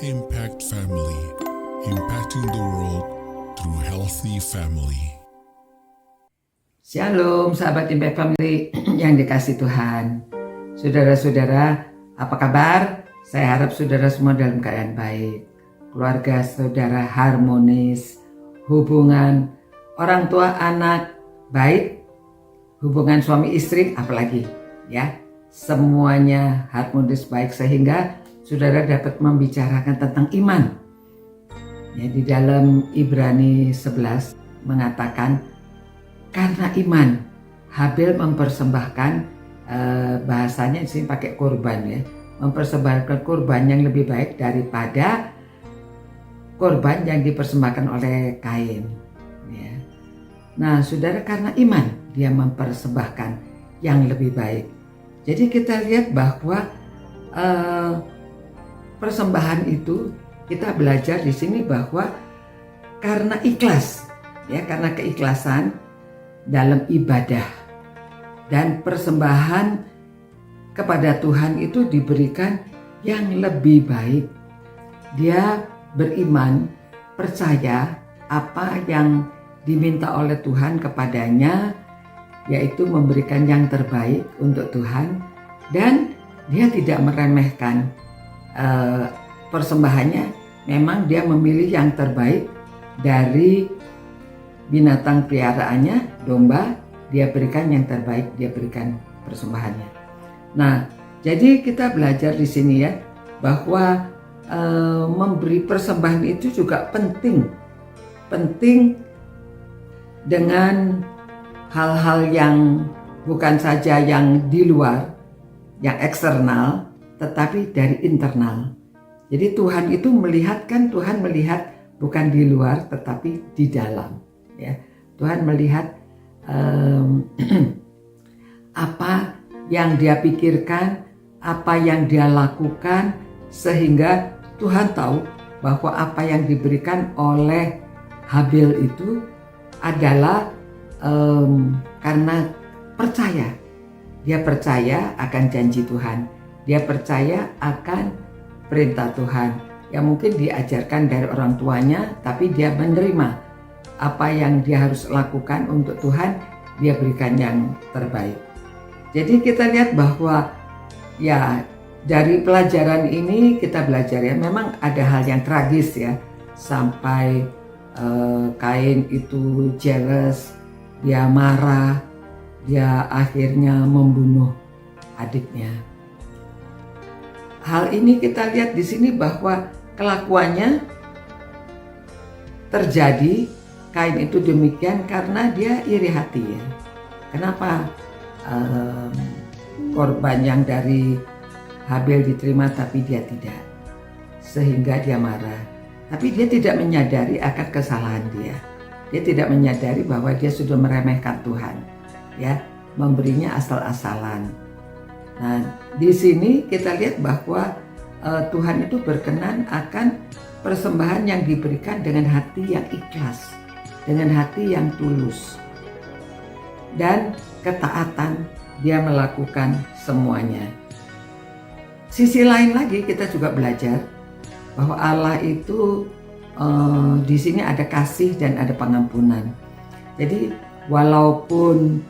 Impact Family, impacting the world through healthy family. Shalom sahabat Impact Family yang dikasih Tuhan. Saudara-saudara, apa kabar? Saya harap saudara semua dalam keadaan baik. Keluarga saudara harmonis, hubungan orang tua anak baik, hubungan suami istri apalagi ya. Semuanya harmonis baik sehingga saudara dapat membicarakan tentang iman. Ya, di dalam Ibrani 11 mengatakan karena iman Habil mempersembahkan bahasanya di sini pakai korban ya, mempersembahkan korban yang lebih baik daripada korban yang dipersembahkan oleh Kain. Ya. Nah, saudara, karena iman dia mempersembahkan yang lebih baik. Jadi kita lihat bahwa persembahan itu kita belajar di sini bahwa karena ikhlas, ya, karena keikhlasan dalam ibadah dan persembahan kepada Tuhan itu diberikan yang lebih baik. Dia beriman, percaya apa yang diminta oleh Tuhan kepadanya, yaitu memberikan yang terbaik untuk Tuhan, dan dia tidak meremehkan persembahannya. Memang dia memilih yang terbaik dari binatang peliharaannya, domba, dia berikan yang terbaik, dia berikan persembahannya. Nah, jadi kita belajar di sini ya bahwa memberi persembahan itu juga penting dengan hal-hal yang bukan saja yang di luar, yang eksternal, tetapi dari internal. Jadi Tuhan itu Tuhan melihat bukan di luar tetapi di dalam. Ya, Tuhan melihat apa yang dia pikirkan, apa yang dia lakukan, sehingga Tuhan tahu bahwa apa yang diberikan oleh Habil itu adalah karena percaya. Dia percaya akan janji Tuhan. Dia percaya akan perintah Tuhan yang mungkin diajarkan dari orang tuanya, tapi dia menerima apa yang dia harus lakukan untuk Tuhan, dia berikan yang terbaik. Jadi kita lihat bahwa ya dari pelajaran ini kita belajar ya, memang ada hal yang tragis ya, sampai Kain itu jealous, dia marah, dia akhirnya membunuh adiknya. Hal ini kita lihat di sini bahwa kelakuannya terjadi, Kain itu demikian karena dia iri hati ya. Kenapa korban yang dari Habil diterima tapi dia tidak, sehingga dia marah. Tapi dia tidak menyadari akan kesalahan dia. Dia tidak menyadari bahwa dia sudah meremehkan Tuhan, ya, memberinya asal-asalan. Nah, di sini kita lihat bahwa Tuhan itu berkenan akan persembahan yang diberikan dengan hati yang ikhlas, dengan hati yang tulus, dan ketaatan dia melakukan semuanya. Sisi lain lagi kita juga belajar bahwa Allah itu di sini ada kasih dan ada pengampunan. Jadi walaupun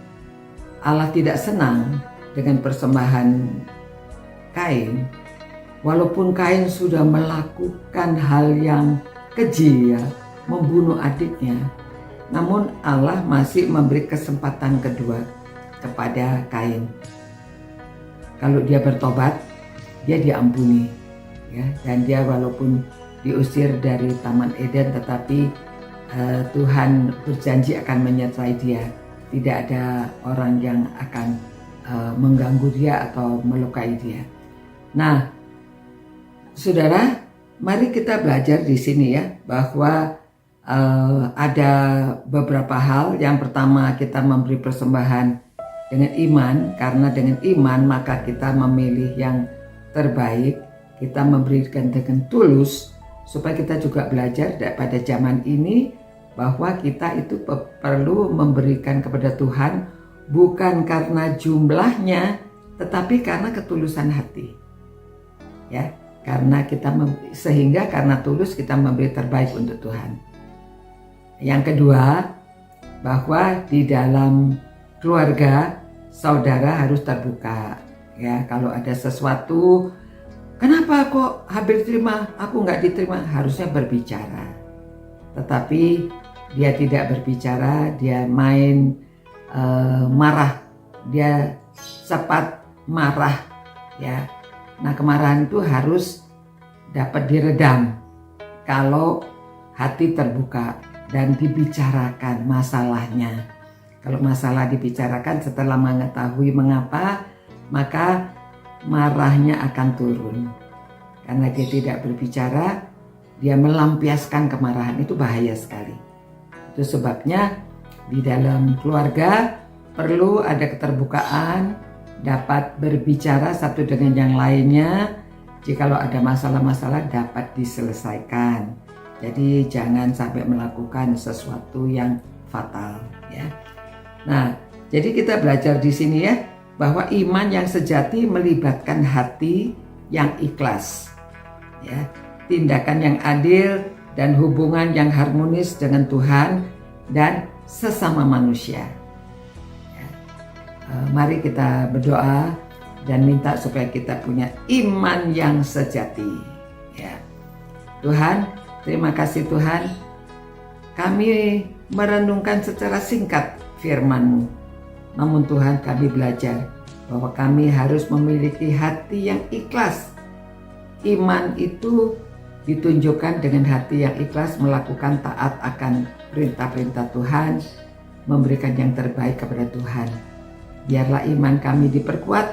Allah tidak senang dengan persembahan Kain, walaupun Kain sudah melakukan hal yang keji ya, membunuh adiknya, namun Allah masih memberi kesempatan kedua kepada Kain. Kalau dia bertobat, dia diampuni ya, dan dia walaupun diusir dari Taman Eden, tetapi Tuhan berjanji akan menyertai dia. Tidak ada orang yang akan mengganggu dia atau melukai dia. Nah, saudara, mari kita belajar di sini ya bahwa ada beberapa hal. Yang pertama, kita memberi persembahan dengan iman, karena dengan iman maka kita memilih yang terbaik. Kita memberikan dengan tulus, supaya kita juga belajar pada zaman ini bahwa kita itu perlu memberikan kepada Tuhan bukan karena jumlahnya, tetapi karena ketulusan hati. Ya, sehingga karena tulus kita memberi terbaik untuk Tuhan. Yang kedua, bahwa di dalam keluarga saudara harus terbuka. Ya, kalau ada sesuatu, kenapa kok Habil terima, aku nggak diterima, harusnya berbicara. Tetapi dia tidak berbicara, dia main marah, dia cepat marah, ya. Nah, kemarahan itu harus dapat diredam kalau hati terbuka dan dibicarakan masalahnya. Kalau masalah dibicarakan setelah mengetahui mengapa, maka marahnya akan turun. Karena dia tidak berbicara, dia melampiaskan kemarahan, itu bahaya sekali. Itu sebabnya di dalam keluarga perlu ada keterbukaan, dapat berbicara satu dengan yang lainnya. Jikalau ada masalah-masalah dapat diselesaikan. Jadi jangan sampai melakukan sesuatu yang fatal, ya. Nah, jadi kita belajar di sini ya, bahwa iman yang sejati melibatkan hati yang ikhlas, ya, tindakan yang adil dan hubungan yang harmonis dengan Tuhan dan sesama manusia. Ya. Mari kita berdoa dan minta supaya kita punya iman yang sejati. Ya. Tuhan, terima kasih Tuhan, kami merenungkan secara singkat firman-Mu. Namun Tuhan, kami belajar bahwa kami harus memiliki hati yang ikhlas. Iman itu ditunjukkan dengan hati yang ikhlas, melakukan taat akan perintah-perintah Tuhan, memberikan yang terbaik kepada Tuhan. Biarlah iman kami diperkuat,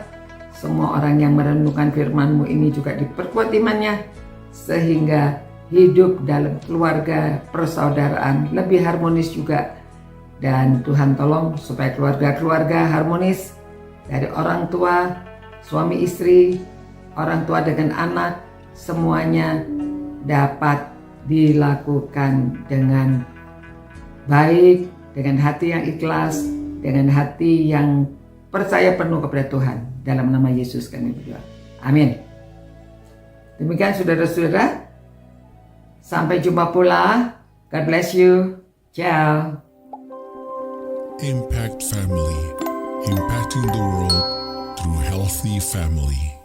semua orang yang merenungkan firman-Mu ini juga diperkuat imannya, sehingga hidup dalam keluarga persaudaraan lebih harmonis juga. Dan Tuhan tolong supaya keluarga-keluarga harmonis, dari orang tua, suami istri, orang tua dengan anak, semuanya dapat dilakukan dengan baik, dengan hati yang ikhlas, dengan hati yang percaya penuh kepada Tuhan. Dalam nama Yesus kami berdoa. Amin. Demikian saudara-saudara. Sampai jumpa pula. God bless you. Ciao. Impact Family, impacting the world through healthy family.